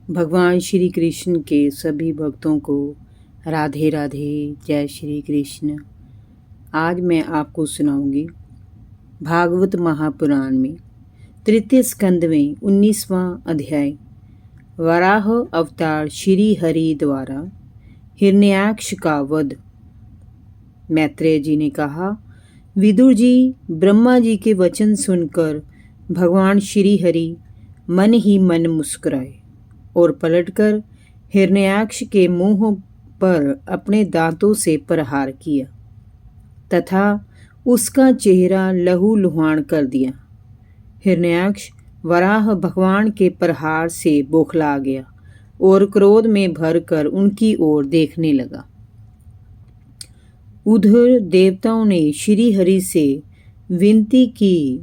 भगवान श्री कृष्ण के सभी भक्तों को राधे राधे, जय श्री कृष्ण। आज मैं आपको सुनाऊंगी भागवत महापुराण में तृतीय स्कंद में 19वां अध्याय। वराह अवतार श्री हरि द्वारा हिरण्याक्ष का वध। मैत्रेय जी ने कहा, विदुर जी, ब्रह्मा जी के वचन सुनकर भगवान श्री हरि मन ही मन मुस्कुराए और पलटकर हिरण्याक्ष के मुंह पर अपने दांतों से प्रहार किया तथा उसका चेहरा लहूलुहान कर दिया। हिरण्याक्ष वराह भगवान के प्रहार से बौखला गया और क्रोध में भरकर उनकी ओर देखने लगा। उधर देवताओं ने श्री हरि से विनती की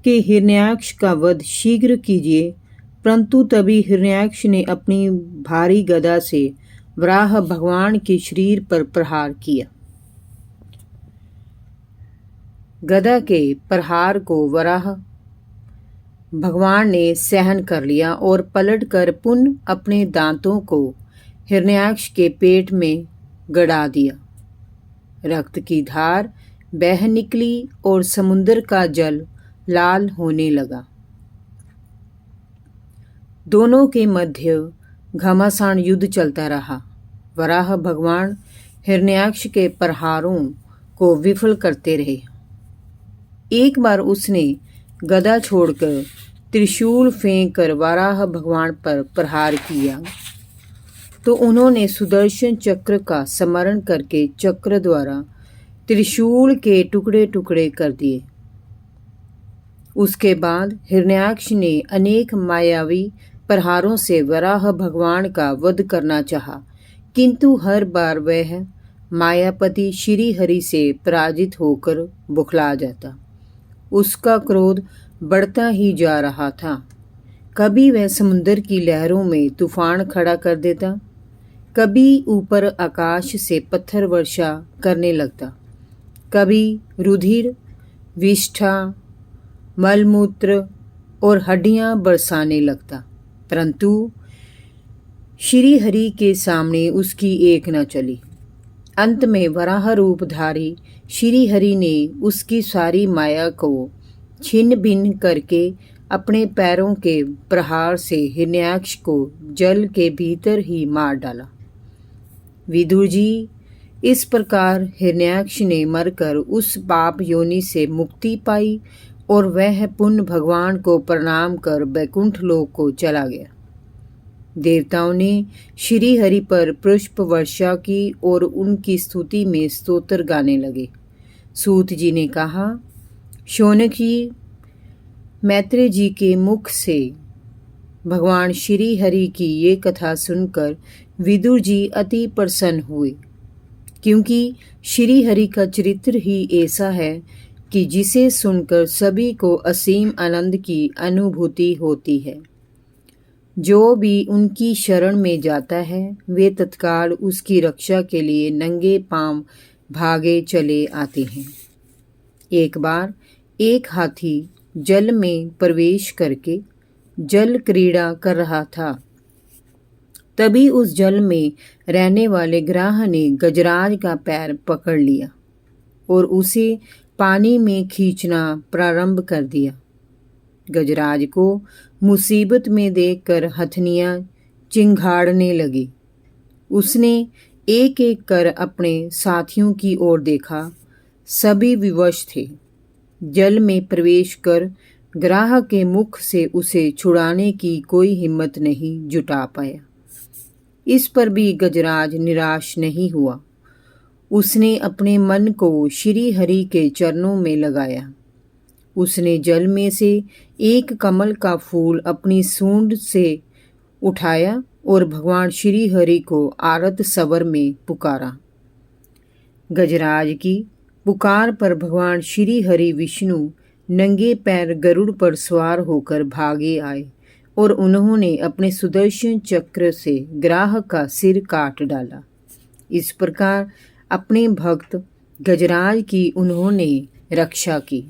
कि हिरण्याक्ष का वध शीघ्र कीजिए, परंतु तभी हिरण्याक्ष ने अपनी भारी गदा से वराह भगवान के शरीर पर प्रहार किया। गदा के प्रहार को वराह भगवान ने सहन कर लिया और पलटकर पुनः अपने दांतों को हिरण्याक्ष के पेट में गड़ा दिया। रक्त की धार बह निकली और समुद्र का जल लाल होने लगा। दोनों के मध्य घमासान युद्ध चलता रहा। वराह भगवान हिरण्याक्ष के प्रहारों को विफल करते रहे। एक बार उसने गदा छोड़कर त्रिशूल फेंक कर वराह भगवान पर प्रहार किया तो उन्होंने सुदर्शन चक्र का स्मरण करके चक्र द्वारा त्रिशूल के टुकड़े टुकड़े कर दिए। उसके बाद हिरण्याक्ष ने अनेक मायावी प्रहारों से वराह भगवान का वध करना चाहा, किंतु हर बार वह मायापति श्री हरि से पराजित होकर बौखला जाता। उसका क्रोध बढ़ता ही जा रहा था। कभी वह समुद्र की लहरों में तूफान खड़ा कर देता, कभी ऊपर आकाश से पत्थर वर्षा करने लगता, कभी रुधिर, विष्ठा, मलमूत्र और हड्डियां बरसाने लगता, परंतु श्री हरि के सामने उसकी एक न चली। अंत में वराह रूपधारी श्री हरि ने उसकी सारी माया को छिन्न भिन्न करके अपने पैरों के प्रहार से हिरण्याक्ष को जल के भीतर ही मार डाला। विदुर जी, इस प्रकार हिरण्याक्ष ने मरकर उस पाप योनि से मुक्ति पाई और वह पुनः भगवान को प्रणाम कर बैकुंठ लोक को चला गया। देवताओं ने श्री हरि पर पुष्प वर्षा की और उनकी स्तुति में स्तोत्र गाने लगे। सूत जी ने कहा, शौनक जी, मैत्रेय जी के मुख से भगवान श्री हरि की ये कथा सुनकर विदुर जी अति प्रसन्न हुए, क्योंकि श्री हरि का चरित्र ही ऐसा है कि जिसे सुनकर सभी को असीम आनंद की अनुभूति होती है। जो भी उनकी शरण में जाता है वे तत्काल उसकी रक्षा के लिए नंगे पांव भागे चले आते हैं। एक बार एक हाथी जल में प्रवेश करके जल क्रीड़ा कर रहा था। तभी उस जल में रहने वाले ग्राह ने गजराज का पैर पकड़ लिया और उसे पानी में खींचना प्रारंभ कर दिया। गजराज को मुसीबत में देखकर हथनियां चिंघाड़ने लगी। उसने एक एक कर अपने साथियों की ओर देखा। सभी विवश थे। जल में प्रवेश कर ग्राह के मुख से उसे छुड़ाने की कोई हिम्मत नहीं जुटा पाया। इस पर भी गजराज निराश नहीं हुआ। उसने अपने मन को श्री हरि के चरणों में लगाया। उसने जल में से एक कमल का फूल अपनी सूंड से उठाया और भगवान श्री हरि को आरत स्वर में पुकारा। गजराज की पुकार पर भगवान श्री हरि विष्णु नंगे पैर गरुड़ पर सवार होकर भागे आए और उन्होंने अपने सुदर्शन चक्र से ग्राह का सिर काट डाला। इस प्रकार अपने भक्त गजराज की उन्होंने रक्षा की।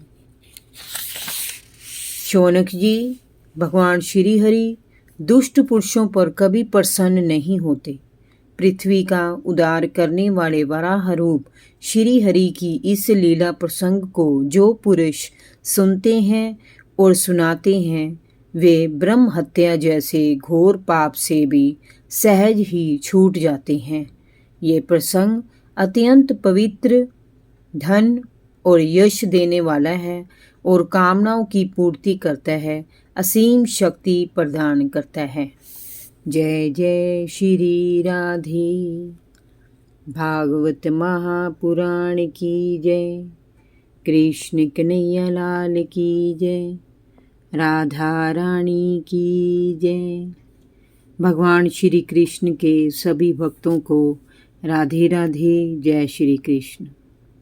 शौनक जी, भगवान श्री हरि दुष्ट पुरुषों पर कभी प्रसन्न नहीं होते। पृथ्वी का उद्धार करने वाले वराह रूप श्री हरि की इस लीला प्रसंग को जो पुरुष सुनते हैं और सुनाते हैं वे ब्रह्म हत्या जैसे घोर पाप से भी सहज ही छूट जाते हैं। ये प्रसंग अत्यंत पवित्र, धन और यश देने वाला है और कामनाओं की पूर्ति करता है, असीम शक्ति प्रदान करता है। जय जय श्री राधे। भागवत महापुराण की जय। कृष्ण कन्हैया लाल की जय। राधा रानी की जय। भगवान श्री कृष्ण के सभी भक्तों को राधे राधे। जय श्री कृष्ण।